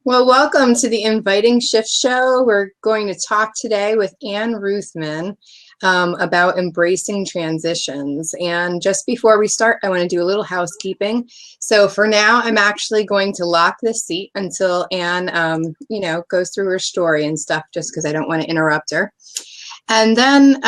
Well, welcome to the Inviting Shift Show. We're going to talk today with Ruthmann about embracing transitions. And just before we start, I want to do a little housekeeping. So for now, I'm actually going to lock this seat until Anne, goes through her story and stuff, just because I don't want to interrupt her. And then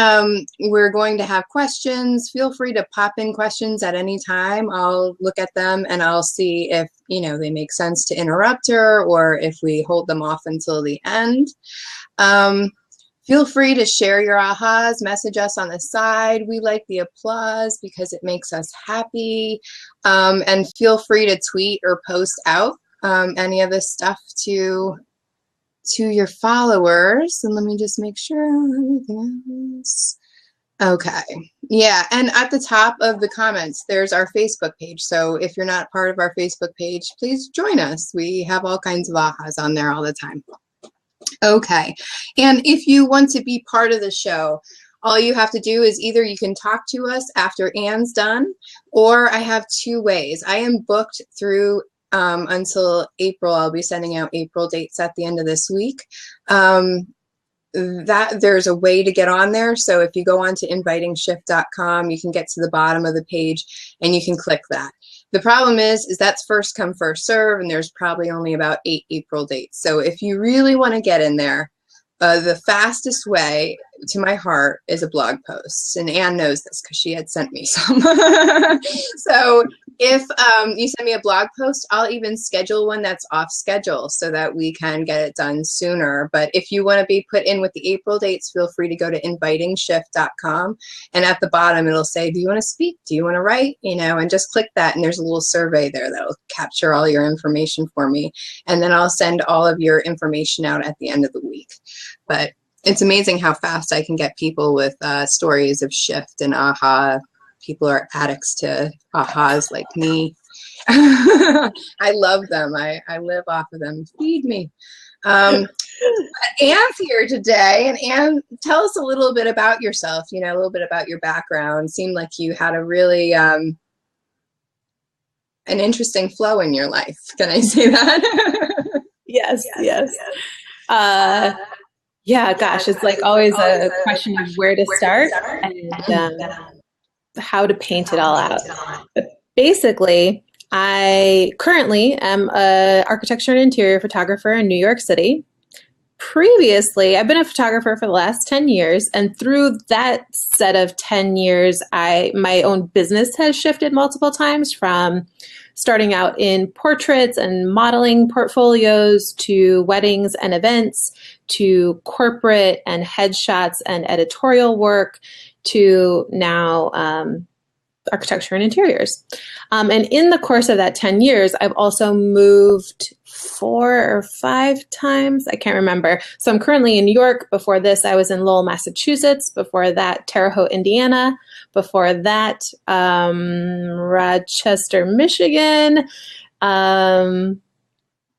we're going to have questions. Feel free to pop in questions at any time. I'll look at them and I'll see if, they make sense to interrupt her or if we hold them off until the end. Feel free to share your ahas, message us on the side. We like the applause because it makes us happy. And feel free to tweet or post out any of this stuff to your followers. And let me just make sure everything else. Okay. Yeah. And at the top of the comments, there's our Facebook page. So if you're not part of our Facebook page, please join us. We have all kinds of ahas on there all the time. Okay. And if you want to be part of the show, all you have to do is either you can talk to us after Anne's done, or I have two ways. I am booked through until April. I'll be sending out April dates at the end of this week. That there's a way to get on there. So if you go on to invitingshift.com, you can get to the bottom of the page and you can click that. The problem is that's first come, first serve, and there's probably only about 8 April dates. So if you really want to get in there, the fastest way to my heart is a blog post. And Anne knows this because she had sent me some. So if you send me a blog post, I'll even schedule one that's off schedule so that we can get it done sooner. But if you want to be put in with the April dates, feel free to go to invitingshift.com. And at the bottom, it'll say, do you want to speak? Do you want to write? And just click that. And there's a little survey there that'll capture all your information for me. And then I'll send all of your information out at the end of the week. But it's amazing how fast I can get people with stories of shift and aha. People are addicts to ahas like me. I love them. I live off of them. Feed me. Anne's here today. And Anne, tell us a little bit about yourself, a little bit about your background. Seemed like you had a really an interesting flow in your life. Can I say that? Yes. Yeah, gosh, it's like always a question of where to start and how to paint it all out. But basically, I currently am an architecture and interior photographer in New York City. Previously, I've been a photographer for the last 10 years, and through that set of 10 years, my own business has shifted multiple times, from starting out in portraits and modeling portfolios to weddings and events to corporate and headshots and editorial work to now architecture and interiors. And in the course of that 10 years, I've also moved 4 or 5 times. I can't remember. So I'm currently in New York. Before this, I was in Lowell, Massachusetts. Before that, Terre Haute, Indiana. Before that, Rochester, Michigan.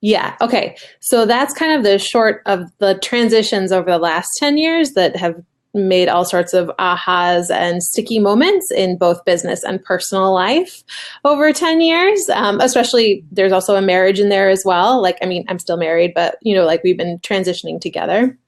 Yeah. Okay. So that's kind of the short of the transitions over the last 10 years that have made all sorts of ahas and sticky moments in both business and personal life over 10 years. Especially there's also a marriage in there as well. I'm still married, but we've been transitioning together.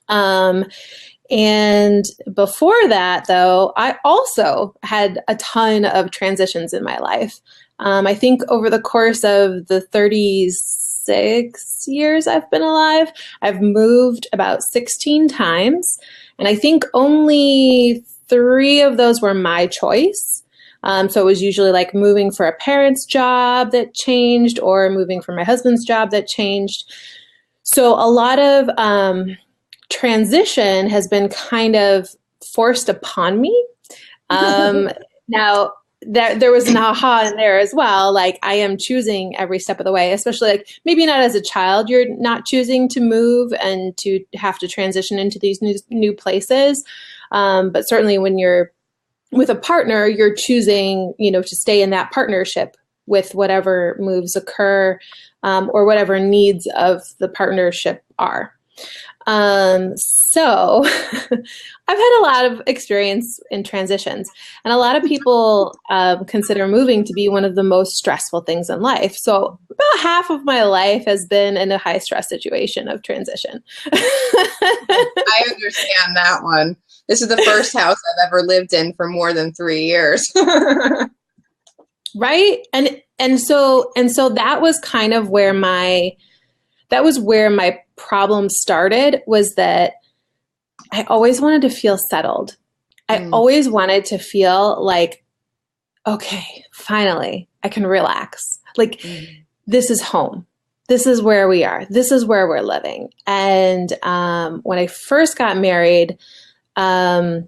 And before that, though, I also had a ton of transitions in my life. I think over the course of the 36 years I've been alive, I've moved about 16 times. And I think only 3 of those were my choice. So it was usually like moving for a parent's job that changed or moving for my husband's job that changed. So a lot of transition has been kind of forced upon me. Now, there was an aha in there as well. Like, I am choosing every step of the way, especially maybe not as a child, you're not choosing to move and to have to transition into these new places. But certainly when you're with a partner, you're choosing, to stay in that partnership with whatever moves occur or whatever needs of the partnership are. So I've had a lot of experience in transitions, and a lot of people consider moving to be one of the most stressful things in life. So about half of my life has been in a high stress situation of transition. I understand that one. This is the first house I've ever lived in for more than 3 years. Right? And so that was kind of where my problem started, was that I always wanted to feel settled. I always wanted to feel like, okay, finally, I can relax. Like, this is home. This is where we are. This is where we're living. And when I first got married, I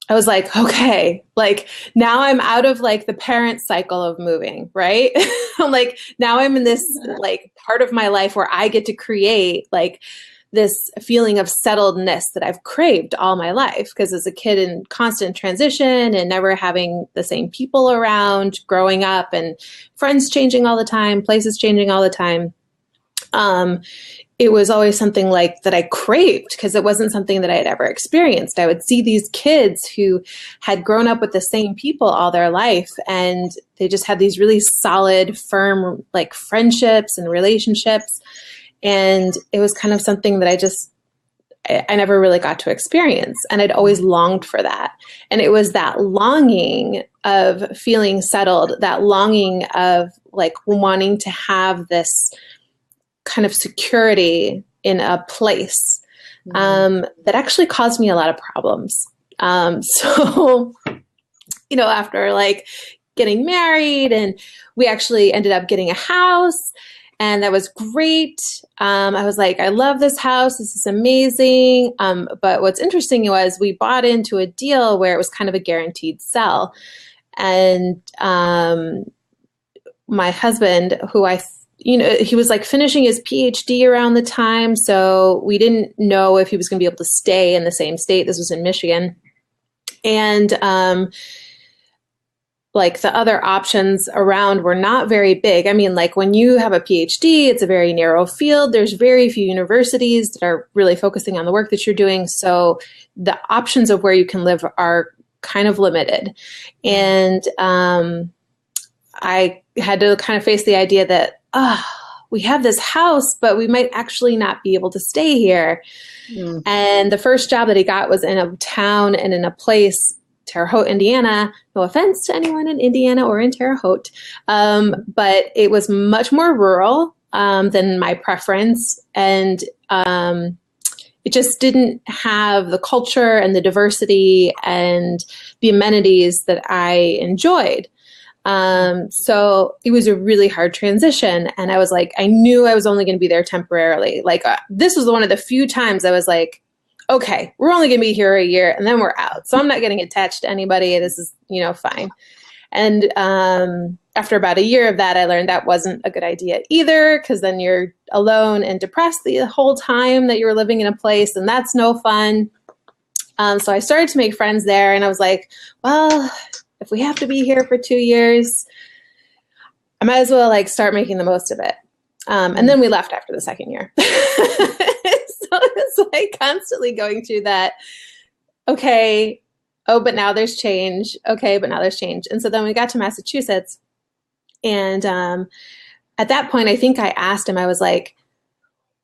was like, okay, like now I'm out of like the parent cycle of moving, right? I'm like, now I'm in this like part of my life where I get to create like this feeling of settledness that I've craved all my life. Because as a kid in constant transition and never having the same people around, growing up and friends changing all the time, places changing all the time, it was always something like that I craved, because it wasn't something that I had ever experienced. I would see these kids who had grown up with the same people all their life, and they just had these really solid, firm, like friendships and relationships. And it was kind of something that I never really got to experience. And I'd always longed for that. And it was that longing of feeling settled, that longing of like wanting to have this kind of security in a place, that actually caused me a lot of problems. So, after like getting married, and we actually ended up getting a house, and that was great. I was like, I love this house. This is amazing. But what's interesting was we bought into a deal where it was kind of a guaranteed sell. And my husband, who he was like finishing his PhD around the time. So we didn't know if he was going to be able to stay in the same state. This was in Michigan. And like the other options around were not very big. I mean, like when you have a PhD, it's a very narrow field. There's very few universities that are really focusing on the work that you're doing. So the options of where you can live are kind of limited. And I had to kind of face the idea that, we have this house, but we might actually not be able to stay here. And the first job that he got was in a town and in a place, Terre Haute, Indiana. No offense to anyone in Indiana or in Terre Haute, but it was much more rural than my preference. And it just didn't have the culture and the diversity and the amenities that I enjoyed. So it was a really hard transition. And I was like, I knew I was only going to be there temporarily. Like this was one of the few times I was like, okay, we're only going to be here a year and then we're out. So I'm not getting attached to anybody. This is, fine. And after about a year of that, I learned that wasn't a good idea either, because then you're alone and depressed the whole time that you were living in a place, and that's no fun. So I started to make friends there, and I was like, well, if we have to be here for 2 years, I might as well like start making the most of it. And then we left after the second year. So it's like constantly going through that. Okay. Oh, but now there's change. Okay. But now there's change. And so then we got to Massachusetts, and at that point, I think I asked him, I was like,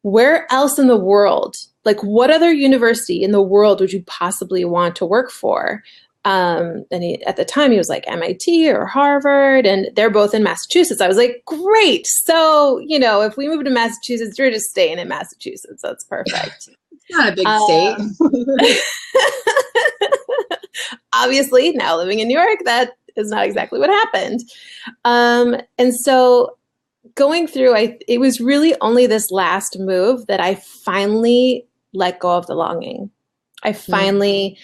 where else in the world, like what other university in the world would you possibly want to work for? And at the time he was like MIT or Harvard, and they're both in Massachusetts. I was like, great. So, if we move to Massachusetts, you're just staying in Massachusetts. That's perfect. It's not a big state. Obviously, now living in New York, that is not exactly what happened. And so going through, it was really only this last move that I finally let go of the longing. I finally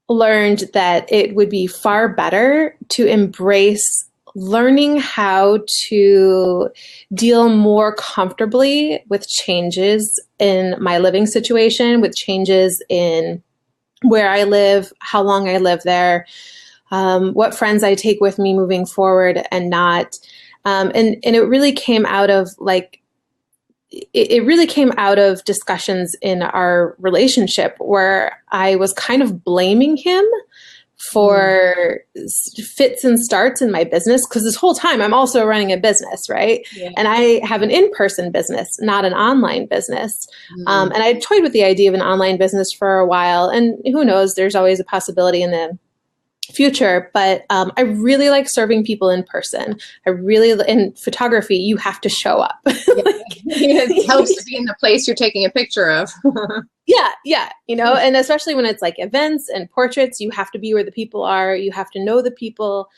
learned that it would be far better to embrace learning how to deal more comfortably with changes in my living situation, with changes in where I live, how long I live there, what friends I take with me moving forward and not. And it really came out of like it really came out of discussions in our relationship where I was kind of blaming him for fits and starts in my business, because this whole time I'm also running a business, right? Yeah. And I have an in-person business, not an online business. And I toyed with the idea of an online business for a while, and who knows, there's always a possibility in the future, but I really like serving people in person. In photography, you have to show up. It helps to be in the place you're taking a picture of. Yeah, and especially when it's like events and portraits, you have to be where the people are. You have to know the people.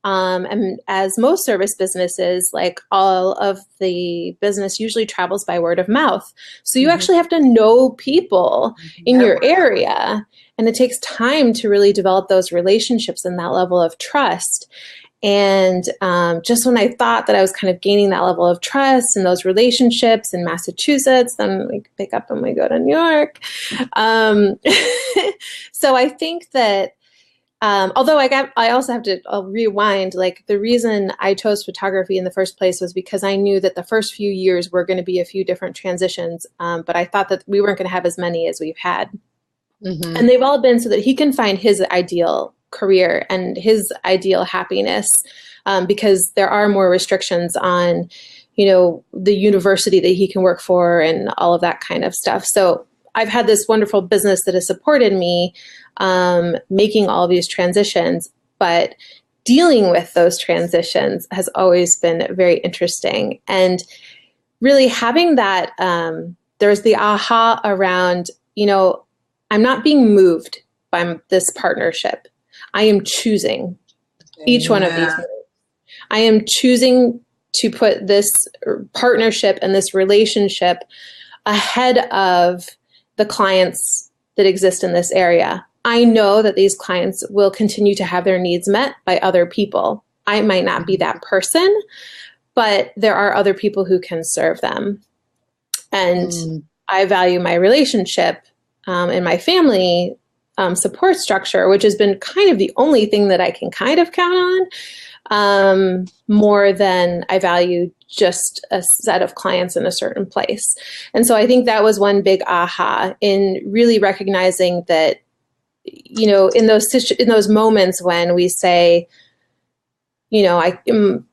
And as most service businesses, like all of the business usually travels by word of mouth. So you actually have to know people in your area. And it takes time to really develop those relationships and that level of trust. And just when I thought that I was kind of gaining that level of trust and those relationships in Massachusetts, then we pick up and we go to New York. So I think that although I also have to I'll rewind, like the reason I chose photography in the first place was because I knew that the first few years were going to be a few different transitions, but I thought that we weren't going to have as many as we've had. And they've all been so that he can find his ideal career and his ideal happiness, because there are more restrictions on, the university that he can work for and all of that kind of stuff. So I've had this wonderful business that has supported me making all of these transitions, but dealing with those transitions has always been very interesting. And really having that, there's the aha around, I'm not being moved by this partnership. I am choosing each one of these moves. I am choosing to put this partnership and this relationship ahead of the clients that exist in this area. I know that these clients will continue to have their needs met by other people. I might not be that person, but there are other people who can serve them. And I value my relationship and my family support structure, which has been kind of the only thing that I can kind of count on, more than I value just a set of clients in a certain place. And so I think that was one big aha in really recognizing that, in those moments when we say, I am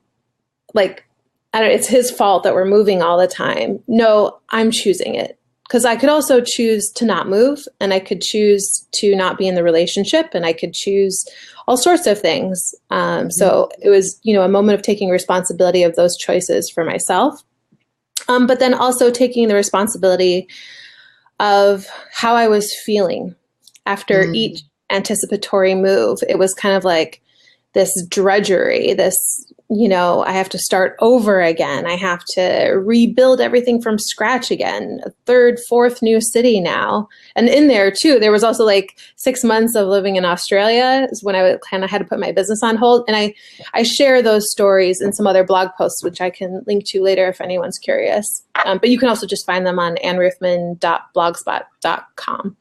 like, I don't, it's his fault that we're moving all the time. No, I'm choosing it. Because I could also choose to not move, and I could choose to not be in the relationship, and I could choose all sorts of things. So it was, a moment of taking responsibility of those choices for myself, but then also taking the responsibility of how I was feeling after each anticipatory move. It was kind of like this drudgery, this, I have to start over again. I have to rebuild everything from scratch again, a third, fourth new city now. And in there too, there was also like 6 months of living in Australia is when I kind of had to put my business on hold. And I share those stories in some other blog posts, which I can link to later if anyone's curious. But you can also just find them on annruthmann.blogspot.com.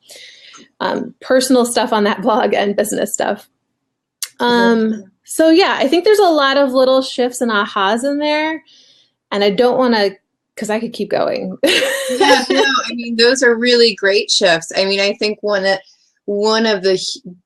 Personal stuff on that blog and business stuff. So yeah, I think there's a lot of little shifts and ahas in there, and I don't want to, because I could keep going. Yeah, no, I mean, those are really great shifts. I mean, I think one of the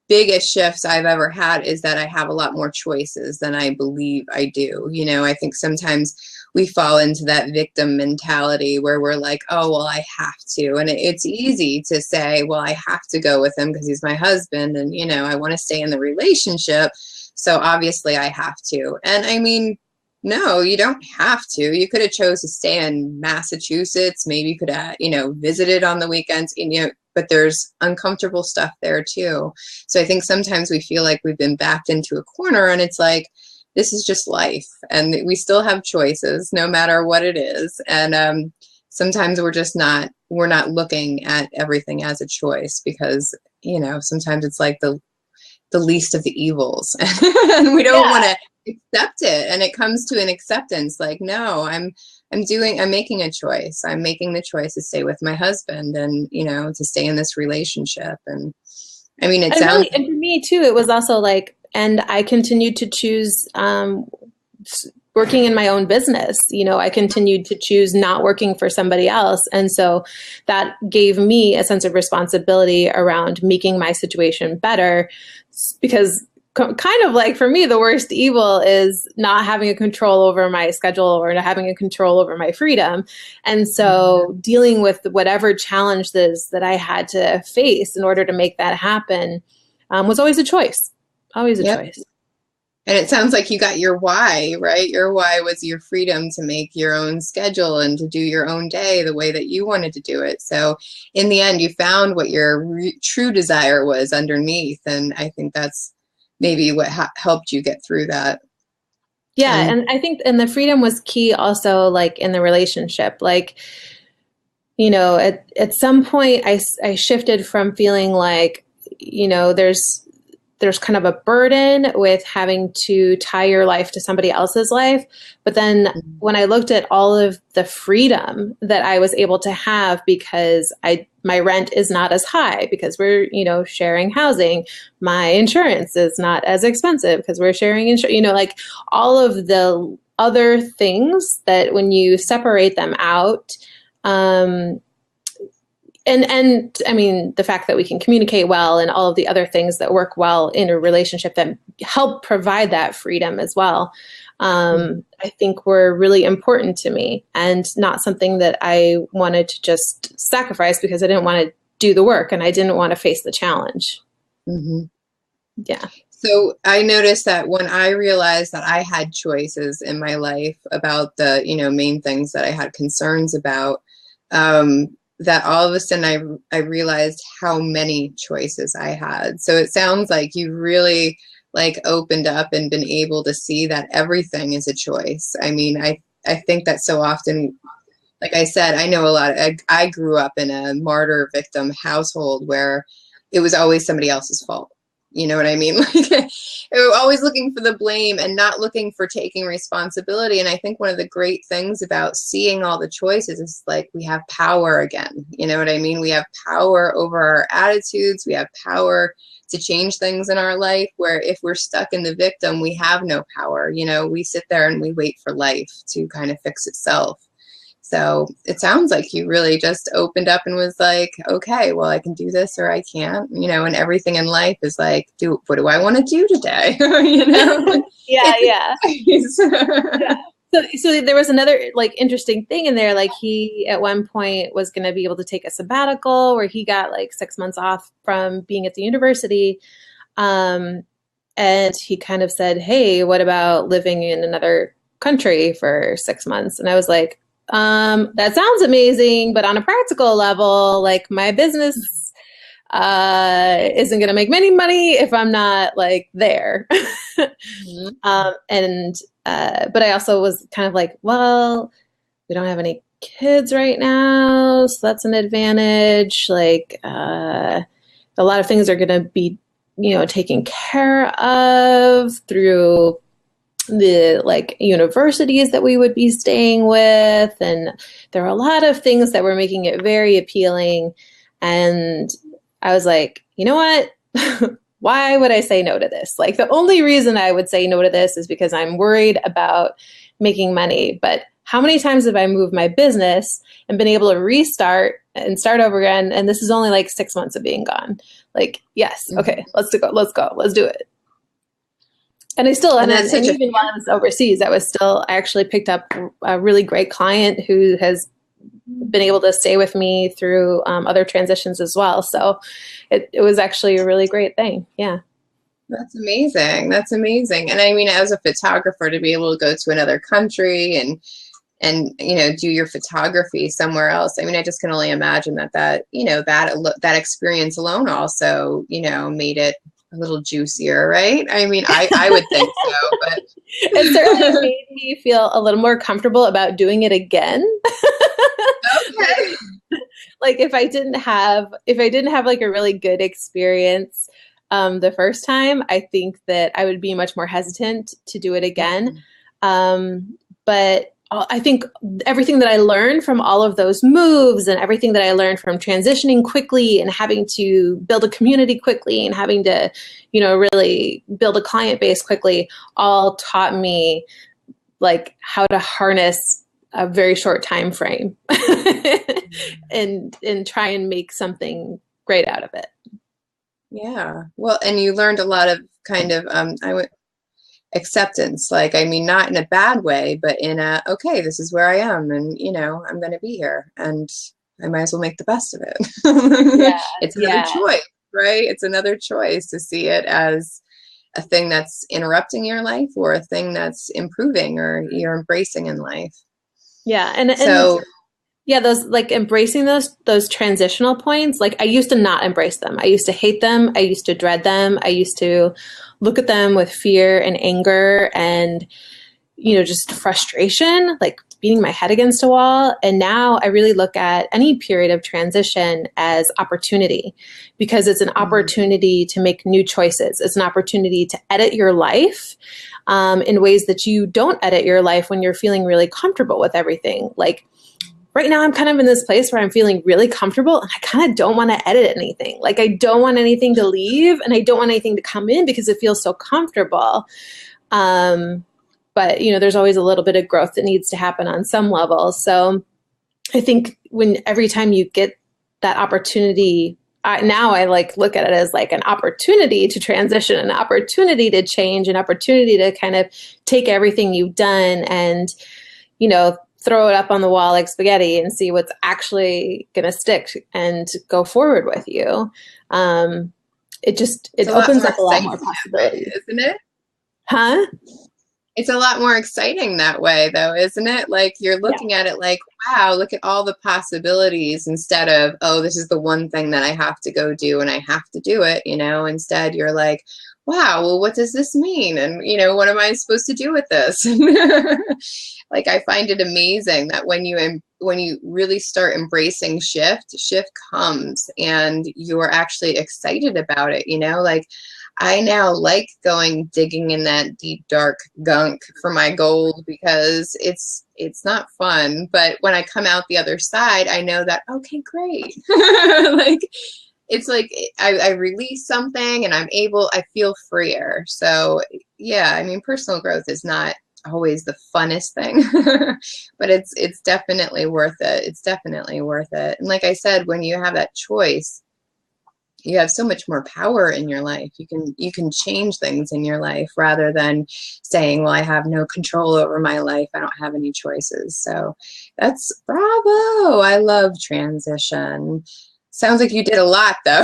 biggest shifts I've ever had is that I have a lot more choices than I believe I do. I think sometimes we fall into that victim mentality where we're like, oh, well, I have to. And it's easy to say, well, I have to go with him because he's my husband and, I want to stay in the relationship. So obviously I have to. And I mean, no, you don't have to. You could have chose to stay in Massachusetts. Maybe you could have, visited on the weekends, but there's uncomfortable stuff there too. So I think sometimes we feel like we've been backed into a corner, and it's like, this is just life, and we still have choices no matter what it is. And sometimes we're not looking at everything as a choice, because, sometimes it's like the least of the evils and we don't want to accept it. And it comes to an acceptance, like, no, I'm making a choice. I'm making the choice to stay with my husband and, to stay in this relationship. And I mean, and for me too, it was also like, and I continued to choose working in my own business. I continued to choose not working for somebody else. And so that gave me a sense of responsibility around making my situation better, because kind of like for me, the worst evil is not having a control over my schedule or not having a control over my freedom. And so dealing with whatever challenge that I had to face in order to make that happen was always a choice, always a choice. And it sounds like you got your why, right? Your why was your freedom to make your own schedule and to do your own day the way that you wanted to do it. So in the end, you found what your true desire was underneath. And I think that's maybe what helped you get through that. Yeah. And I think, and the freedom was key also, like in the relationship, like, at some point I shifted from feeling like, there's kind of a burden with having to tie your life to somebody else's life. But then when I looked at all of the freedom that I was able to have, because my rent is not as high because we're, sharing housing, my insurance is not as expensive because we're sharing insurance, like all of the other things that when you separate them out, and I mean, the fact that we can communicate well and all of the other things that work well in a relationship that help provide that freedom as well, I think were really important to me, and not something that I wanted to just sacrifice because I didn't want to do the work and I didn't want to face the challenge. Mm-hmm. Yeah. So I noticed that when I realized that I had choices in my life about the, main things that I had concerns about, that all of a sudden I realized how many choices I had. So it sounds like you really opened up and been able to see that everything is a choice. I mean, I think that so often, like I said, I know a lot. I grew up in a martyr victim household where it was always somebody else's fault. You know what I mean? We're always looking for the blame and not looking for taking responsibility. And I think one of the great things about seeing all the choices is we have power again. You know what I mean? We have power over our attitudes. We have power to change things in our life, where if we're stuck in the victim, we have no power. We sit there and we wait for life to kind of fix itself. So it sounds like you really just opened up and was like, okay, well, I can do this or I can't, and everything in life is like, what do I want to do today? Yeah. Yeah. So there was another interesting thing in there. He at one point was going to be able to take a sabbatical where he got 6 months off from being at the university. And he kind of said, hey, what about living in another country for 6 months? And I was like, that sounds amazing, but on a practical level, my business isn't going to make many money if I'm not there. But I also was kind of like, well, we don't have any kids right now, so that's an advantage. A lot of things are going to be, taken care of through the universities that we would be staying with. And there are a lot of things that were making it very appealing. And I was like, you know what? Why would I say no to this? The only reason I would say no to this is because I'm worried about making money. But how many times have I moved my business and been able to restart and start over again? And this is only 6 months of being gone. Yes. Okay, let's go. Let's do it. And I still, and even while I was overseas, I actually picked up a really great client who has been able to stay with me through other transitions as well. So it was actually a really great thing. Yeah. That's amazing. That's amazing. And I mean, as a photographer, to be able to go to another country and do your photography somewhere else. I mean, I just can only imagine that experience alone also, made it a little juicier, right? I mean, I would think so, but it certainly made me feel a little more comfortable about doing it again. Okay. If I didn't have a really good experience the first time, I think that I would be much more hesitant to do it again. But I think everything that I learned from all of those moves and everything that I learned from transitioning quickly and having to build a community quickly and having to, really build a client base quickly all taught me like how to harness a very short time frame and try and make something great out of it. Yeah. Well, and you learned a lot of kind of acceptance, like, I mean, not in a bad way, but in a, okay, this is where I am, and I'm going to be here, and I might as well make the best of it. Yeah, It's another yeah, choice, right? It's another choice to see it as a thing that's interrupting your life or a thing that's improving or you're embracing in life. yeah. And So, yeah, those like embracing those transitional points, like I used to not embrace them. I used to hate them. I used to dread them. I used to look at them with fear and anger and, just frustration, like beating my head against a wall. And now I really look at any period of transition as opportunity, because it's an opportunity to make new choices. It's an opportunity to edit your life in ways that you don't edit your life when you're feeling really comfortable with everything. Like, right now, I'm kind of in this place where I'm feeling really comfortable and I kind of don't want to edit anything. Like, I don't want anything to leave and I don't want anything to come in because it feels so comfortable. But, there's always a little bit of growth that needs to happen on some level. So I think every time you get that opportunity, now I like look at it as like an opportunity to transition, an opportunity to change, an opportunity to kind of take everything you've done and, throw it up on the wall like spaghetti and see what's actually going to stick and go forward with you. It opens up a lot more possibilities, isn't it? Huh? It's a lot more exciting that way, though, isn't it? Like, you're looking at it like, wow, look at all the possibilities, instead of, oh, this is the one thing that I have to go do and I have to do it, Instead, you're like, wow, well, what does this mean? And, what am I supposed to do with this? Like, I find it amazing that when you really start embracing shift comes and you're actually excited about it, Like, I now like going digging in that deep, dark gunk for my gold, because it's not fun. But when I come out the other side, I know that, okay, great. Like, it's like I release something and I feel freer. So yeah, I mean, personal growth is not always the funnest thing, but it's definitely worth it. It's definitely worth it. And like I said, when you have that choice, you have so much more power in your life. You can change things in your life rather than saying, well, I have no control over my life, I don't have any choices. So that's bravo. I love transition. Sounds like you did a lot, though.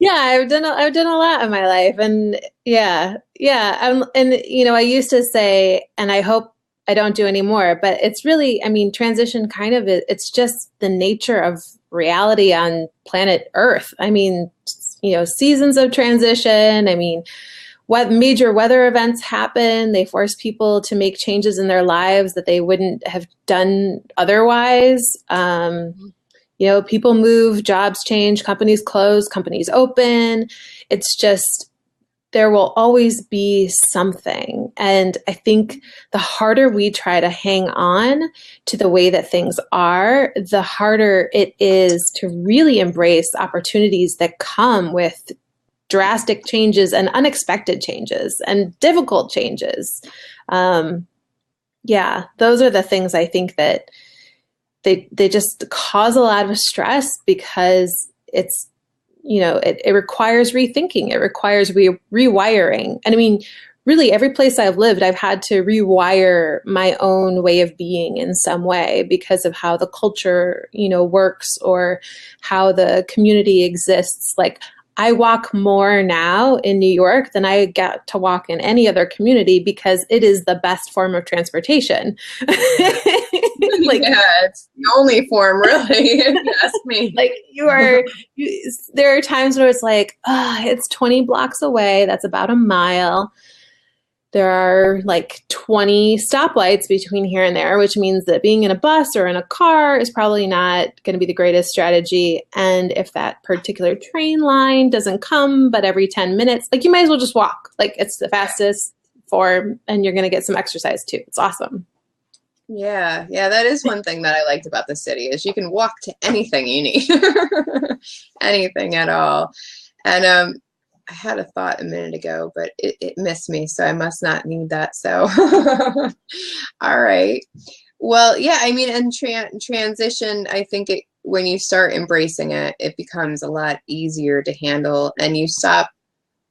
Yeah, I've done a lot in my life, and yeah. And I used to say, and I hope I don't do anymore, but it's really, I mean, transition kind of it's just the nature of reality on planet Earth. I mean, seasons of transition. I mean, what major weather events happen? They force people to make changes in their lives that they wouldn't have done otherwise. People move, jobs change, companies close, companies open. It's just, there will always be something. And I think the harder we try to hang on to the way that things are, the harder it is to really embrace opportunities that come with drastic changes and unexpected changes and difficult changes. Yeah, those are the things I think that they just cause a lot of stress, because it's, it requires rethinking. It requires rewiring. And I mean, really, every place I've lived, I've had to rewire my own way of being in some way because of how the culture, works, or how the community exists. Like, I walk more now in New York than I get to walk in any other community, because it is the best form of transportation. Like, yeah, it's the only form, really, if you ask me. Like, there are times where it's like, it's 20 blocks away. That's about a mile. There are like 20 stoplights between here and there, which means that being in a bus or in a car is probably not going to be the greatest strategy. And if that particular train line doesn't come, but every 10 minutes, like, you might as well just walk. Like, it's the fastest form, and you're going to get some exercise too. It's awesome. Yeah, that is one thing that I liked about the city, is you can walk to anything you need, anything at all. And I had a thought a minute ago, but it missed me, so I must not need that. So, all right. Well, yeah, I mean, and transition, I think when you start embracing it, it becomes a lot easier to handle, and you stop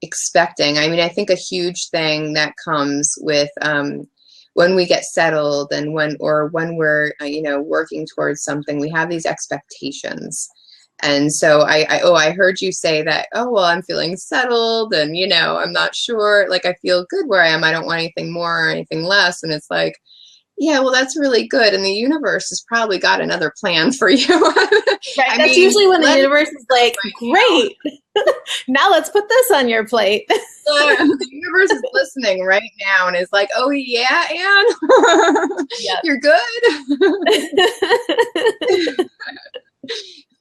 expecting. I mean, I think a huge thing that comes with when we get settled and when we're working towards something, we have these expectations. And so I heard you say that, oh, well, I'm feeling settled and, I'm not sure, like I feel good where I am. I don't want anything more or anything less. And it's like, yeah, well, that's really good. And the universe has probably got another plan for you. Right. That's usually when the universe is like, great. Now let's put this on your plate. The universe is listening right now and is like, oh, yeah, Anne, yep. You're good.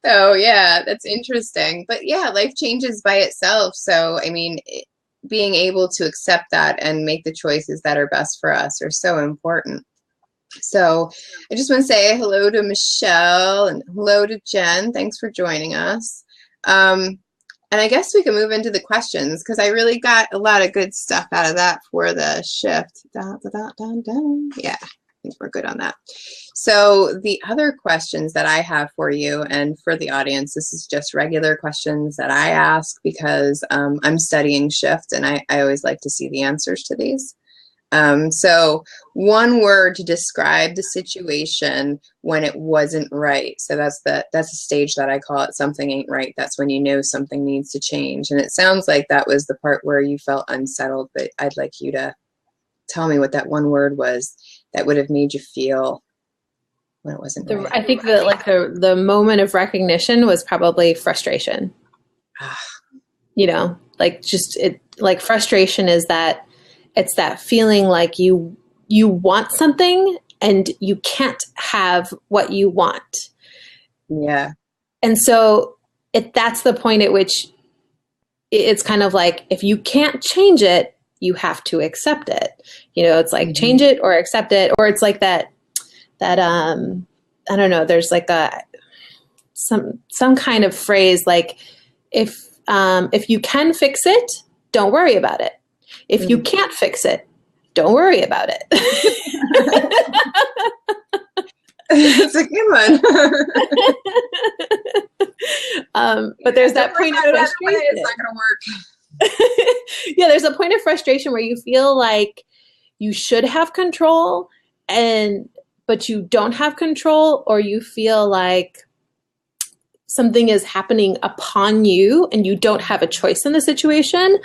So, yeah, that's interesting. But yeah, life changes by itself. So, I mean, being able to accept that and make the choices that are best for us are so important. So I just want to say hello to Michelle and hello to Jen. Thanks for joining us. And I guess we can move into the questions because I really got a lot of good stuff out of that for the shift. Yeah, I think we're good on that. So the other questions that I have for you and for the audience, this is just regular questions that I ask because I'm studying shift and I always like to see the answers to these. So one word to describe the situation when it wasn't right. So that's a stage that I call it something ain't right. That's when you know something needs to change. And it sounds like that was the part where you felt unsettled, but I'd like you to tell me what that one word was that would have made you feel when it wasn't right. I think that the moment of recognition was probably frustration. Frustration is that it's that feeling like you want something and you can't have what you want. Yeah. And so that's the point at which it's kind of like, if you can't change it, you have to accept it. It's like change it or accept it. Or it's like that I don't know, there's like some kind of phrase, like if you can fix it, don't worry about it. If you can't fix it, don't worry about it. It's a good one. But there's that point of frustration. It's not going to work. Yeah, there's a point of frustration where you feel like you should have control, but you don't have control, or you feel like something is happening upon you and you don't have a choice in the situation,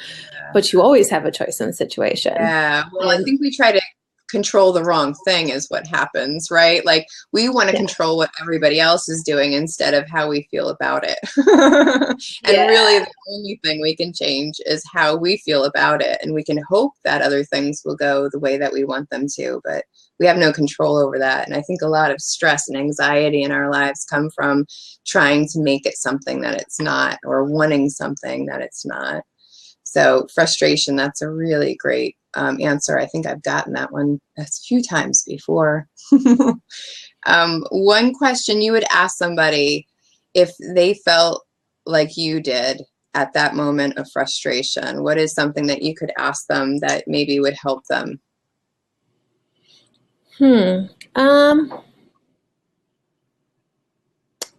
but you always have a choice in the situation. Yeah. Well, I think we try to control the wrong thing is what happens, right? Like we want to control what everybody else is doing instead of how we feel about it. And really the only thing we can change is how we feel about it. And we can hope that other things will go the way that we want them to, but we have no control over that. And I think a lot of stress and anxiety in our lives come from trying to make it something that it's not, or wanting something that it's not. So frustration, that's a really great answer. I think I've gotten that one a few times before. One question you would ask somebody if they felt like you did at that moment of frustration, what is something that you could ask them that maybe would help them?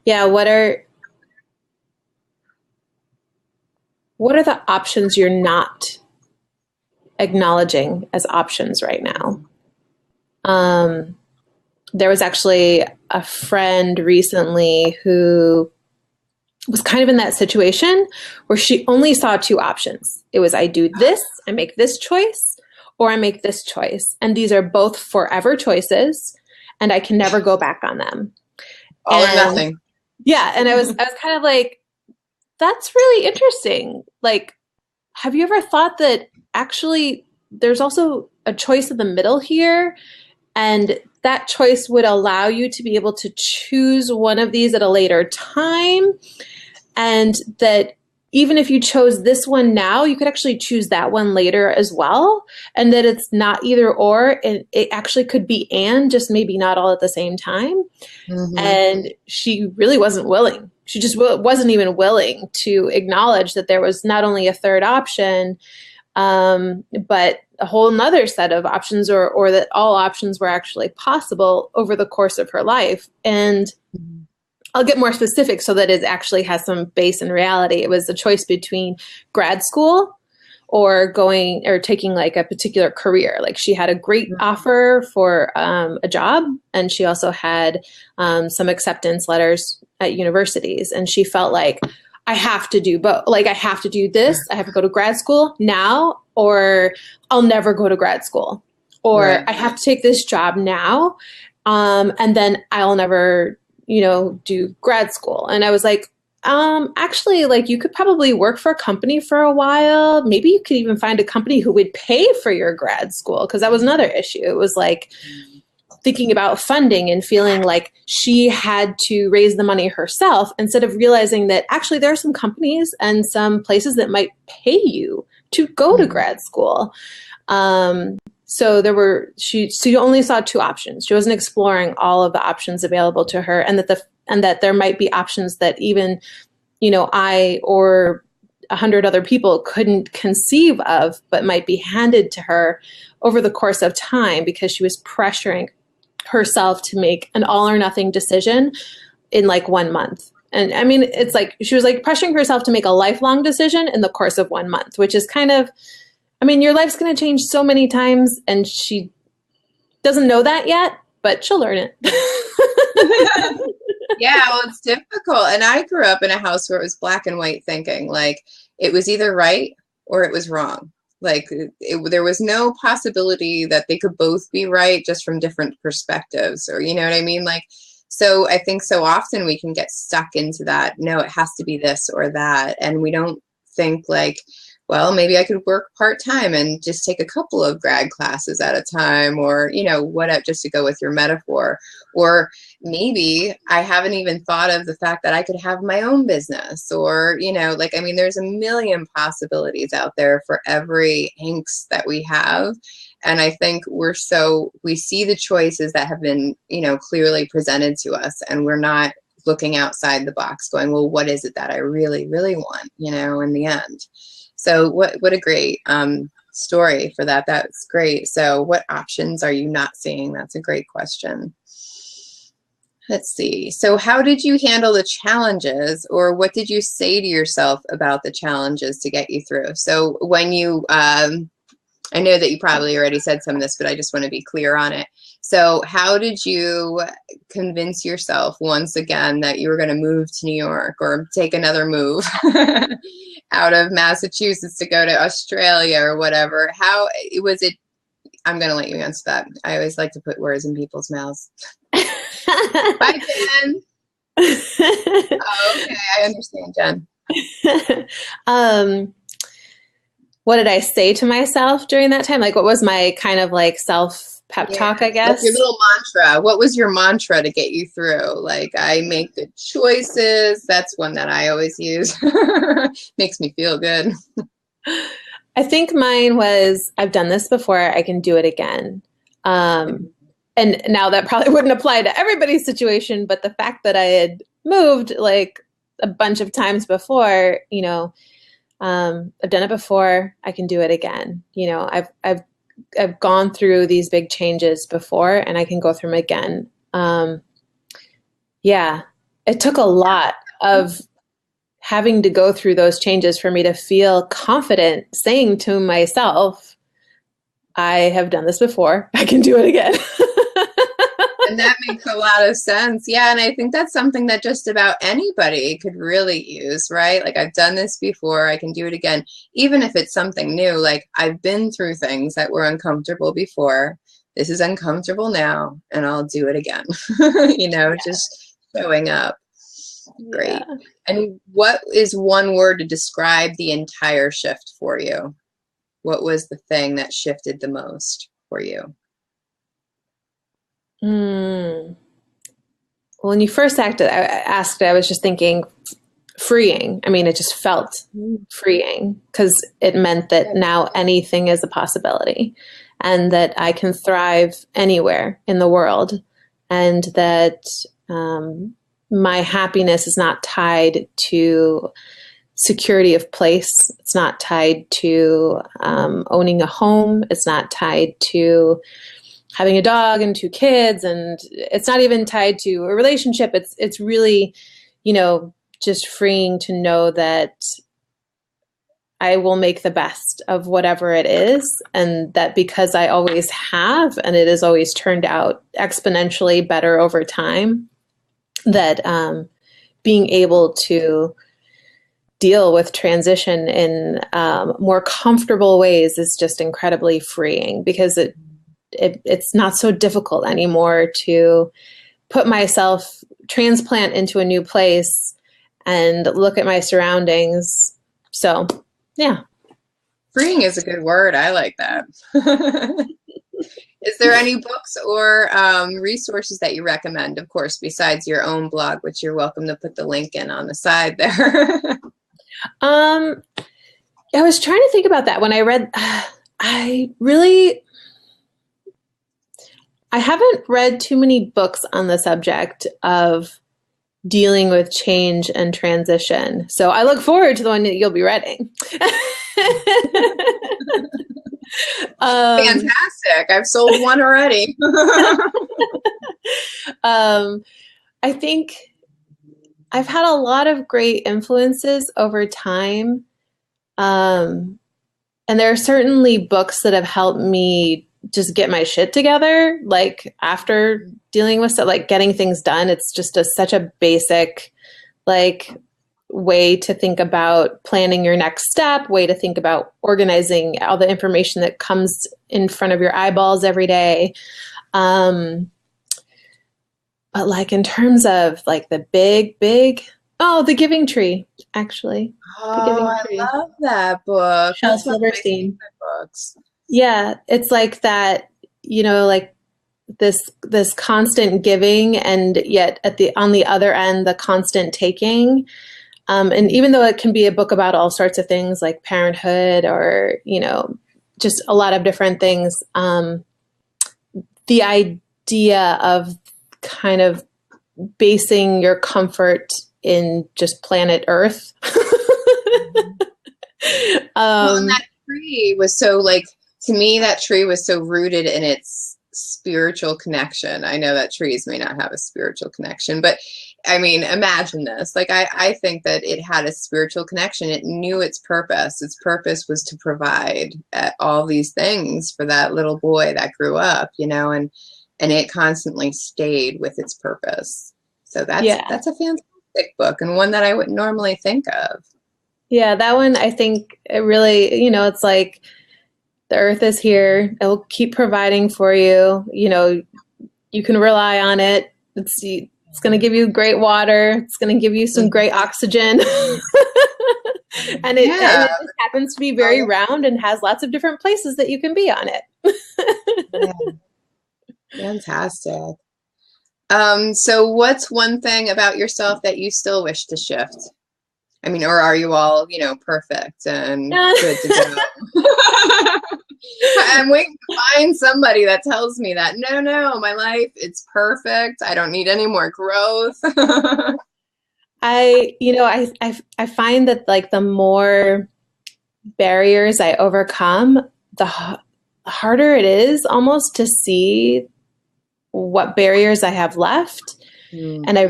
Yeah, what are the options you're not acknowledging as options right now? There was actually a friend recently who was kind of in that situation where she only saw two options. It was, I do this, I make this choice, or I make this choice. And these are both forever choices, and I can never go back on them. All or nothing. Yeah. And I was kind of like, that's really interesting. Like, have you ever thought that actually there's also a choice in the middle here, and that choice would allow you to be able to choose one of these at a later time, and that even if you chose this one now, you could actually choose that one later as well. And that it's not either or, it actually could be and, just maybe not all at the same time. Mm-hmm. And she really wasn't willing. She just wasn't even willing to acknowledge that there was not only a third option, but a whole nother set of options, or that all options were actually possible over the course of her life. And I'll get more specific so that it actually has some base in reality. It was a choice between grad school or taking like a particular career. Like she had a great offer for a job, and she also had some acceptance letters at universities. And she felt like, I have to do both. Like I have to do this. I have to go to grad school now, or I'll never go to grad school, or Right. I have to take this job now, and then I'll never do grad school. And I was like, actually, like you could probably work for a company for a while. Maybe you could even find a company who would pay for your grad school. Cause that was another issue. It was like thinking about funding and feeling like she had to raise the money herself, instead of realizing that actually there are some companies and some places that might pay you to go to grad school. So she only saw two options. She wasn't exploring all of the options available to her, and that there might be options that even, I or 100 other people couldn't conceive of, but might be handed to her over the course of time, because she was pressuring herself to make an all or nothing decision in like 1 month. And I mean, it's like she was like pressuring herself to make a lifelong decision in the course of 1 month, which is kind of, I mean, your life's going to change so many times, and she doesn't know that yet, but she'll learn it. Yeah, well, it's difficult. And I grew up in a house where it was black and white thinking. Like it was either right or it was wrong. Like there was no possibility that they could both be right, just from different perspectives, or you know what I mean? Like, so I think so often we can get stuck into that. No, it has to be this or that. And we don't think like, well, maybe I could work part-time and just take a couple of grad classes at a time, or, what, just to go with your metaphor. Or maybe I haven't even thought of the fact that I could have my own business, or, like, I mean, there's a million possibilities out there for every angst that we have. And I think we see the choices that have been, clearly presented to us, and we're not looking outside the box going, well, what is it that I really, really want, in the end. So what a great story for that. That's great. So what options are you not seeing? That's a great question. Let's see. So how did you handle the challenges, or what did you say to yourself about the challenges to get you through? So when you, I know that you probably already said some of this, but I just want to be clear on it. So how did you convince yourself once again that you were going to move to New York, or take another move out of Massachusetts to go to Australia or whatever? How was it? I'm going to let you answer that. I always like to put words in people's mouths. Bye, Jen. Oh, okay, I understand, Jen. What did I say to myself during that time? Like, what was my kind of like self pep talk, I guess? Like your little mantra. What was your mantra to get you through? Like, I make good choices. That's one that I always use. Makes me feel good. I think mine was, I've done this before, I can do it again. And now that probably wouldn't apply to everybody's situation, but the fact that I had moved like a bunch of times before, I've done it before, I can do it again. I've gone through these big changes before, and I can go through them again. Yeah, it took a lot of having to go through those changes for me to feel confident saying to myself, I have done this before, I can do it again. And that makes a lot of sense. Yeah. And I think that's something that just about anybody could really use, right? Like, I've done this before, I can do it again. Even if it's something new, like I've been through things that were uncomfortable before. This is uncomfortable now, and I'll do it again. Just showing up. Great. Yeah. And what is one word to describe the entire shift for you? What was the thing that shifted the most for you? Well, when you first asked, I was just thinking freeing. I mean, it just felt freeing because it meant that now anything is a possibility and that I can thrive anywhere in the world, and that my happiness is not tied to security of place. It's not tied to owning a home. It's not tied to having a dog and 2 kids, and it's not even tied to a relationship. It's really, just freeing to know that I will make the best of whatever it is, and that because I always have, and it has always turned out exponentially better over time, that being able to deal with transition in more comfortable ways is just incredibly freeing, because it's not so difficult anymore to put myself, transplant into a new place and look at my surroundings. So, yeah. Freeing is a good word. I like that. Is there any books or resources that you recommend, of course, besides your own blog, which you're welcome to put the link in on the side there? I was trying to think about that when I read, I haven't read too many books on the subject of dealing with change and transition. So I look forward to the one that you'll be reading. Fantastic. I've sold one already. I think I've had a lot of great influences over time. And there are certainly books that have helped me just get my shit together, like after dealing with stuff, like getting things done. It's just such a basic, like, way to think about planning your next step, way to think about organizing all the information that comes in front of your eyeballs every day. But like in terms of like the big, The Giving Tree, actually. The Giving Tree. I love that book. Shel That's one of my Silverstein. favorite books. Yeah, it's like that, like this constant giving, and yet on the other end, the constant taking. And even though it can be a book about all sorts of things like parenthood or, just a lot of different things, the idea of kind of basing your comfort in just planet Earth. And that tree was so, like, to me, that tree was so rooted in its spiritual connection. I know that trees may not have a spiritual connection, but I mean, imagine this. Like, I think that it had a spiritual connection. It knew its purpose. Its purpose was to provide all these things for that little boy that grew up, and it constantly stayed with its purpose. So that's a fantastic book, and one that I wouldn't normally think of. Yeah, that one, I think it really, it's like the earth is here. It will keep providing for you. You can rely on it. It's going to give you great water. It's going to give you some great oxygen. And it just happens to be very round and has lots of different places that you can be on it. Fantastic. So what's one thing about yourself that you still wish to shift? I mean, or are you all, perfect and good to go? I'm waiting to find somebody that tells me that, no, my life, it's perfect. I don't need any more growth. I find that like the more barriers I overcome, the harder it is almost to see what barriers I have left. And I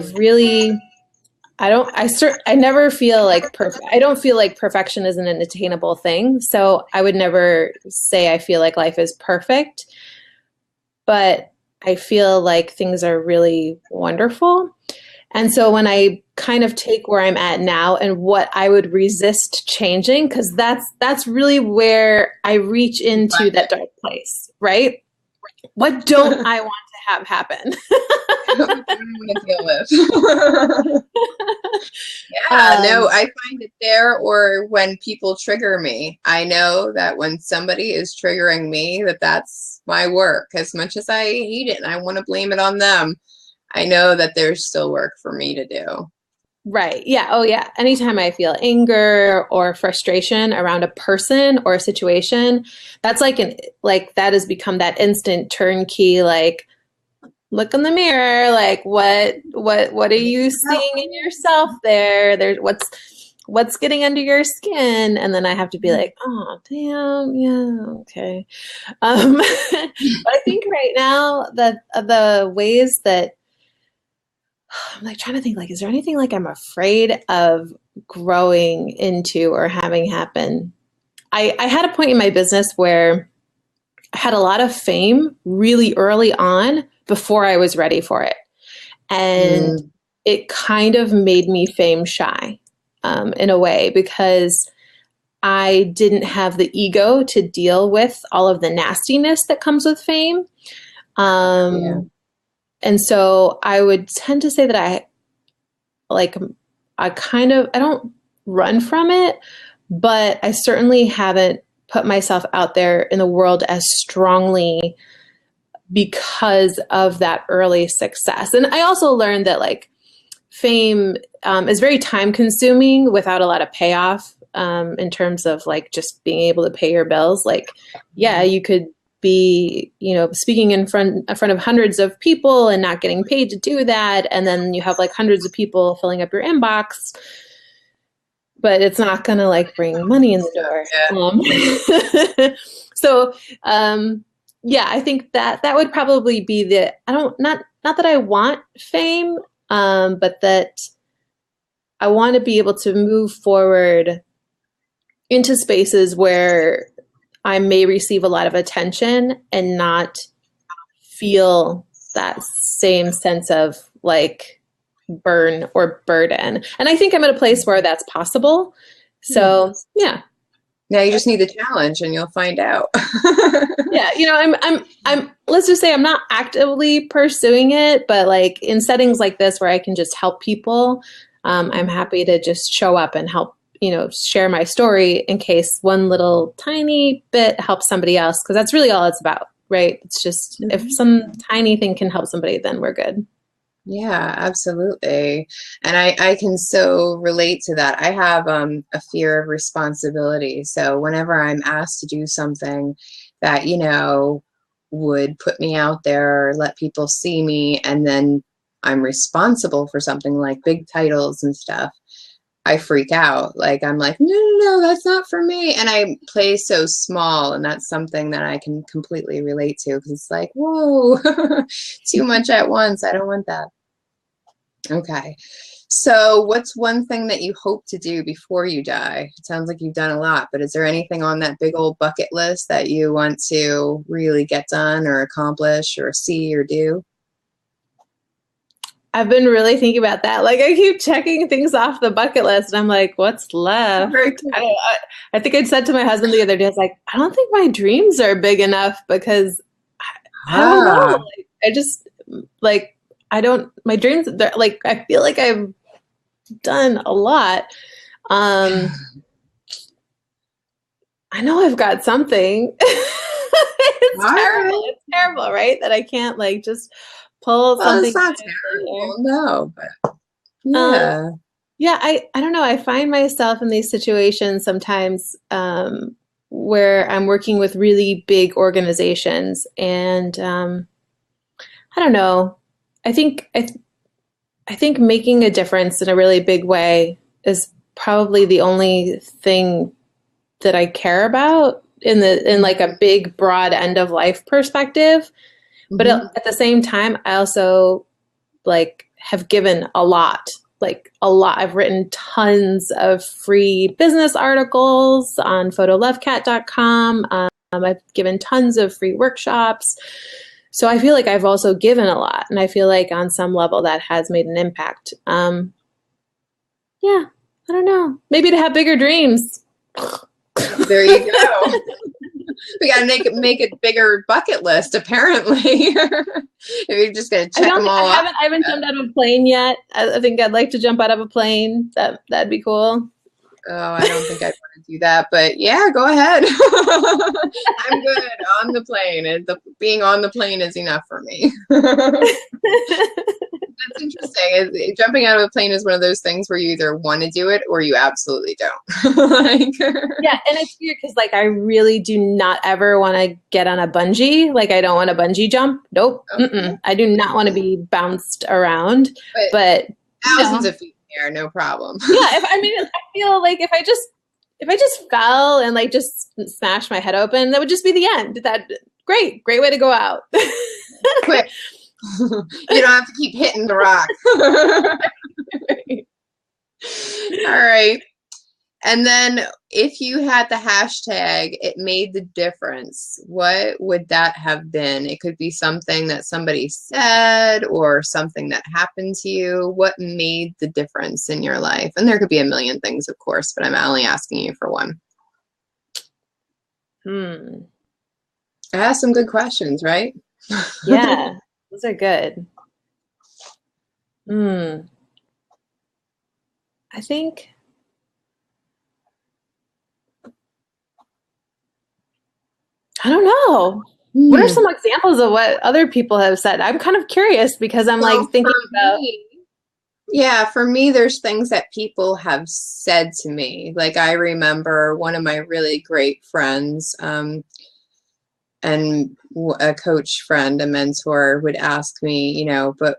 never feel like perfect. I don't feel like perfection is an attainable thing. So I would never say I feel like life is perfect, but I feel like things are really wonderful. And so when I kind of take where I'm at now and what I would resist changing, because that's really where I reach into that dark place, right? What don't I want to have happen? I don't want to deal with. No, I find it there, or when people trigger me. I know that when somebody is triggering me, that's my work. As much as I hate it and I want to blame it on them, I know that there's still work for me to do. Right. Yeah. Oh, yeah. Anytime I feel anger or frustration around a person or a situation, that's like that has become that instant turnkey, like, look in the mirror, like what are you seeing in yourself there? There's what's getting under your skin? And then I have to be like, oh damn, yeah, okay. But I think right now that the ways that I'm like trying to think, like, is there anything like I'm afraid of growing into or having happen? I had a point in my business where I had a lot of fame really early on before I was ready for it. And it kind of made me fame shy in a way because I didn't have the ego to deal with all of the nastiness that comes with fame. And so I would tend to say that I don't run from it, but I certainly haven't put myself out there in the world as strongly because of that early success. And I also learned that like fame is very time consuming without a lot of payoff in terms of like just being able to pay your bills. Like, yeah, you could be, speaking in front of hundreds of people and not getting paid to do that. And then you have like hundreds of people filling up your inbox, but it's not going to like bring money in the door. Yeah, I think that would probably be not that I want fame, but that I want to be able to move forward into spaces where I may receive a lot of attention and not feel that same sense of like burn or burden. And I think I'm at a place where that's possible. So yeah. Now you just need the challenge and you'll find out. Yeah. I'm let's just say I'm not actively pursuing it, but like in settings like this where I can just help people, I'm happy to just show up and help, share my story in case one little tiny bit helps somebody else. Cause that's really all it's about, right? It's just if some tiny thing can help somebody, then we're good. Yeah, absolutely. And I can so relate to that. I have a fear of responsibility. So whenever I'm asked to do something that, would put me out there or let people see me, and then I'm responsible for something like big titles and stuff, I freak out. Like I'm like, no, that's not for me. And I play so small, and that's something that I can completely relate to because it's like, whoa, too much at once. I don't want that. Okay. So what's one thing that you hope to do before you die? It sounds like you've done a lot, but is there anything on that big old bucket list that you want to really get done or accomplish or see or do? I've been really thinking about that. Like I keep checking things off the bucket list and I'm like, what's left? I think I said to my husband the other day, I was like, I don't think my dreams are big enough because I don't know. Like, I just like, my dreams, like, I feel like I've done a lot. I know I've got something. It's terrible. It's terrible, right? That I can't like just pull something. It's not terrible, no, but yeah. Yeah, I don't know. I find myself in these situations sometimes where I'm working with really big organizations, and I don't know. I think making a difference in a really big way is probably the only thing that I care about in like a big, broad end of life perspective. But at the same time, I also like have given a lot. I've written tons of free business articles on photolovcat.com. I've given tons of free workshops. So I feel like I've also given a lot, and I feel like on some level that has made an impact. Yeah, I don't know. Maybe to have bigger dreams. There you go. We got to make it bigger bucket list, apparently. If you're just going to check them all off. I haven't jumped out of a plane yet. I think I'd like to jump out of a plane. That'd be cool. Oh, I don't think I'd want to do that, but yeah, go ahead. I'm good on the plane. Being on the plane is enough for me. That's interesting. Jumping out of a plane is one of those things where you either want to do it or you absolutely don't. Like, Yeah, and it's weird because like I really do not ever want to get on a bungee. Like I don't want to bungee jump. Nope. okay. I do not want to be bounced around. But Thousands of feet in the air, no problem. yeah, I feel like if I just fell and like just smashed my head open, that would just be the end. That great way to go out. Quick. You don't have to keep hitting the rock. All right. And then if you had the hashtag, it made the difference, what would that have been? It could be something that somebody said or something that happened to you. What made the difference in your life? And there could be a million things, of course, but I'm only asking you for one. I asked some good questions, right? Yeah, those are good. I think I don't know. What are some examples of what other people have said? I'm kind of curious because I'm like thinking about. Yeah, for me, there's things that people have said to me. Like I remember one of my really great friends, and a coach friend, a mentor, would ask me, you know, but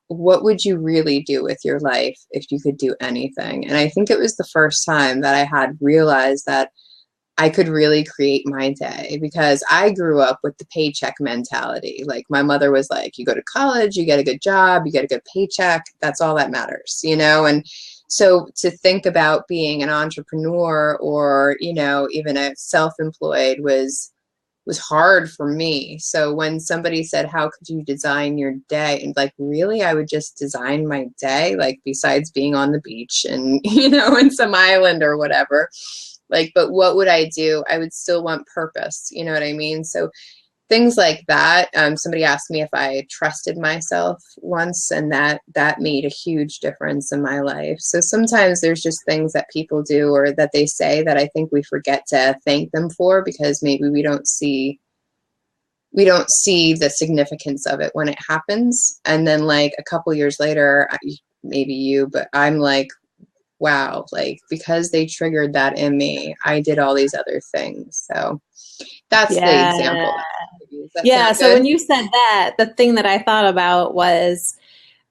what would you really do with your life if you could do anything? And I think it was the first time that I had realized that I could really create my day, because I grew up with the paycheck mentality. Like my mother was like, you go to college, you get a good job, you get a good paycheck. That's all that matters, you know? And so to think about being an entrepreneur or, you know, even a self-employed was hard for me. So when somebody said, how could you design your day? And like, really, I would just design my day, like besides being on the beach and, you know, in some island or whatever. Like, but what would I do? I would still want purpose. You know what I mean? So things like that. Somebody asked me if I trusted myself once, and that made a huge difference in my life. So sometimes there's just things that people do or that they say that I think we forget to thank them for, because maybe we don't see the significance of it when it happens. And then like a couple years later, maybe you, but I'm like, wow, like because they triggered that in me, I did all these other things. So that's the example. Yeah. So when you said that, the thing that I thought about was,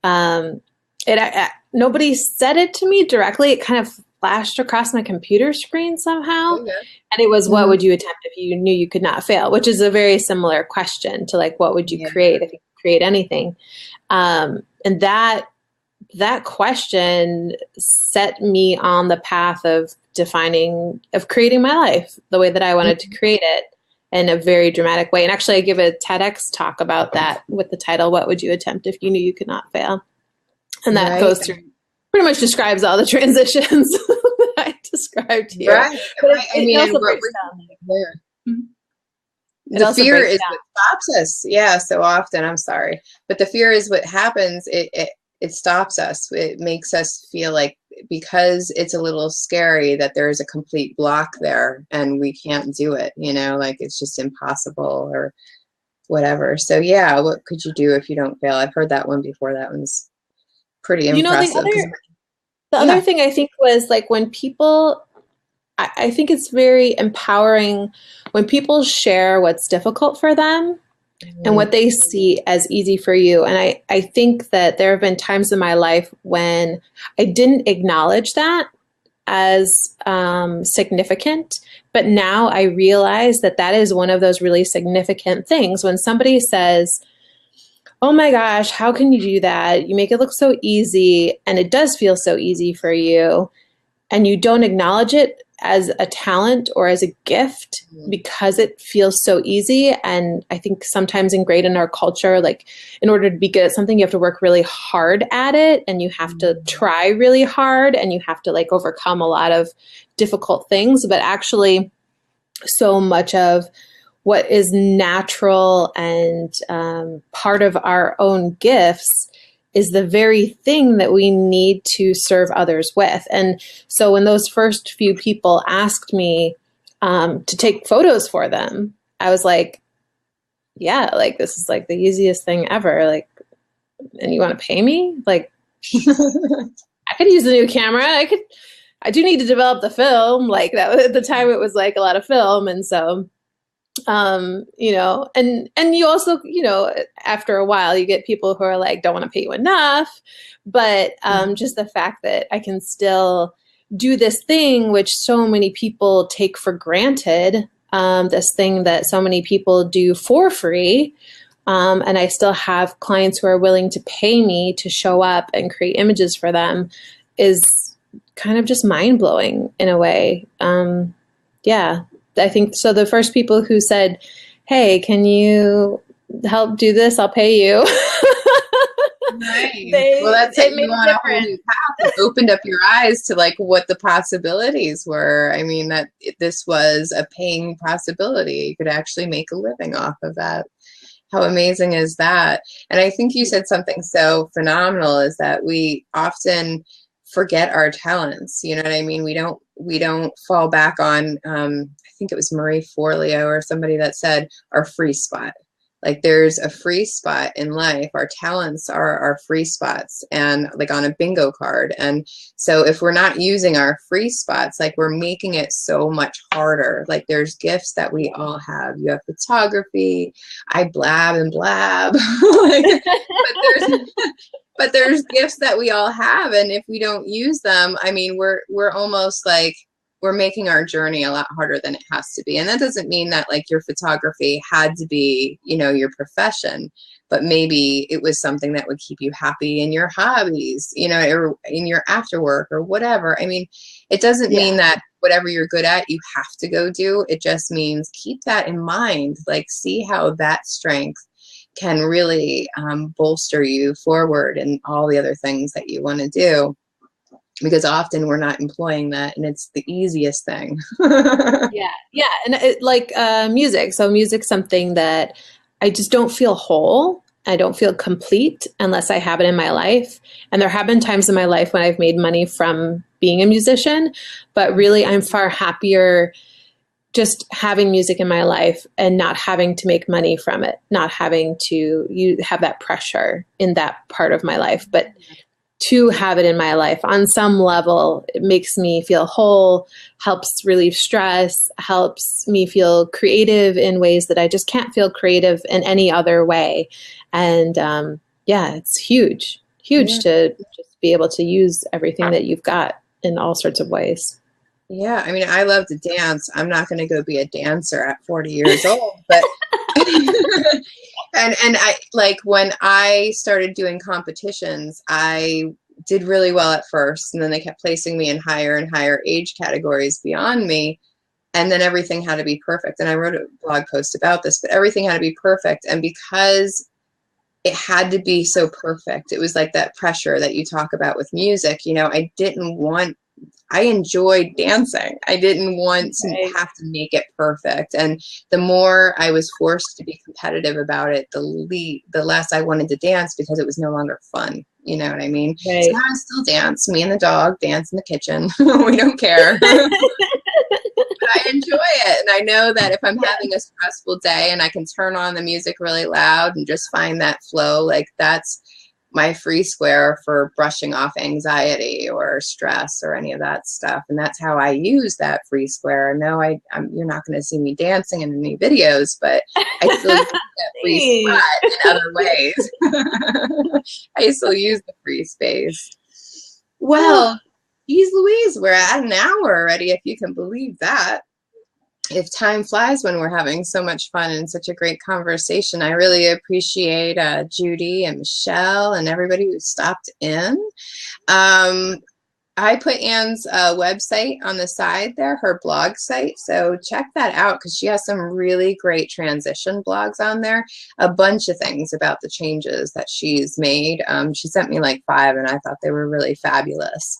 nobody said it to me directly. It kind of flashed across my computer screen somehow. Okay. And it was, what would you attempt if you knew you could not fail? Which is a very similar question to like, what would you create if you could create anything? And that question set me on the path of creating my life the way that I wanted to create it, in a very dramatic way. And actually I give a TEDx talk about that with the title, What Would You Attempt If You Knew You Could Not Fail? And that goes through, pretty much describes all the transitions that I described here. Right. The fear is what stops us. Yeah, so often, I'm sorry. But the fear is what happens. It stops us. It makes us feel like, because it's a little scary, that there is a complete block there and we can't do it, you know, like it's just impossible or whatever. So yeah, what could you do if you don't fail? I've heard that one before. That one's pretty impressive. The other thing I think was like when people, I think it's very empowering when people share what's difficult for them and what they see as easy for you. And I think that there have been times in my life when I didn't acknowledge that as significant, but now I realize that that is one of those really significant things. When somebody says, oh my gosh, how can you do that? You make it look so easy, and it does feel so easy for you, and you don't acknowledge it as a talent or as a gift because it feels so easy. And I think sometimes ingrained in our culture, like in order to be good at something, you have to work really hard at it, and you have to try really hard, and you have to like overcome a lot of difficult things. But actually, so much of what is natural and part of our own gifts is the very thing that we need to serve others with. And so when those first few people asked me to take photos for them, I was like, yeah, like this is like the easiest thing ever. Like and you want to pay me? Like, I could use a new camera. I do need to develop the film. Like that at the time it was like a lot of film. And so, you know, and you also, you know, after a while you get people who are like, don't want to pay you enough. But just the fact that I can still do this thing, which so many people take for granted, this thing that so many people do for free. And I still have clients who are willing to pay me to show up and create images for them is kind of just mind blowing in a way. Yeah, I think so. The first people who said, "Hey, can you help do this? I'll pay you." Nice. Well, that's it. You on a whole new path. It opened up your eyes to like what the possibilities were. I mean, that this was a paying possibility. You could actually make a living off of that. How amazing is that? And I think you said something so phenomenal is that we often forget our talents. You know what I mean? We don't fall back on, I think it was Marie Forleo or somebody that said our free spot. Like there's a free spot in life. Our talents are our free spots and like on a bingo card. And so if we're not using our free spots, like we're making it so much harder. Like there's gifts that we all have. You have photography. I blab and blab. Like, but there's gifts that we all have. And if we don't use them, I mean, we're almost like, we're making our journey a lot harder than it has to be. And that doesn't mean that like your photography had to be, you know, your profession, but maybe it was something that would keep you happy in your hobbies, you know, or in your after work or whatever. I mean, it doesn't mean that whatever you're good at, you have to go do. It just means keep that in mind, like see how that strength can really bolster you forward and all the other things that you want to do. Because often we're not employing that and it's the easiest thing. Yeah. And it, like music. So music's something that I just don't feel whole. I don't feel complete unless I have it in my life. And there have been times in my life when I've made money from being a musician, but really I'm far happier just having music in my life and not having to make money from it, not having to have that pressure in that part of my life. But to have it in my life on some level, it makes me feel whole, helps relieve stress, helps me feel creative in ways that I just can't feel creative in any other way. And yeah, it's huge to just be able to use everything that you've got in all sorts of ways. Yeah, I mean, I love to dance. I'm not going to go be a dancer at 40 years old, but and I like when I started doing competitions, I did really well at first, and then they kept placing me in higher and higher age categories beyond me, and then everything had to be perfect. And I wrote a blog post about this, but everything had to be perfect, and because it had to be so perfect, it was like that pressure that you talk about with music. You know, I enjoyed dancing. I didn't want to have to make it perfect. And the more I was forced to be competitive about it, the less I wanted to dance because it was no longer fun. You know what I mean? Right. So I still dance. Me and the dog dance in the kitchen. We don't care. But I enjoy it. And I know that if I'm having a stressful day and I can turn on the music really loud and just find that flow, like that's my free square for brushing off anxiety or stress or any of that stuff. And that's how I use that free square. No, you're not going to see me dancing in any videos, but I still use that free spot in other ways. I still use the free space. Well, geez Louise, we're at an hour already, if you can believe that. If time flies when we're having so much fun and such a great conversation. I really appreciate Judy and Michelle and everybody who stopped in. I put Anne's website on the side there, her blog site. So check that out because she has some really great transition blogs on there. A bunch of things about the changes that she's made. She sent me like 5 and I thought they were really fabulous.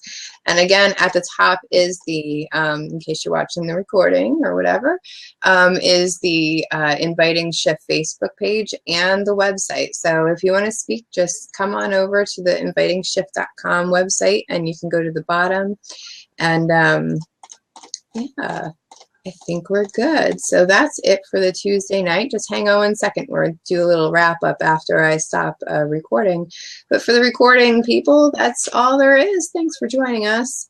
And again, at the top is the, in case you're watching the recording or whatever, is the Inviting Shift Facebook page and the website. So if you want to speak, just come on over to the invitingshift.com website and you can go to the bottom. And yeah, I think we're good. So that's it for the Tuesday night. Just hang on 1 second. We'll do a little wrap up after I stop recording. But for the recording people, that's all there is. Thanks for joining us.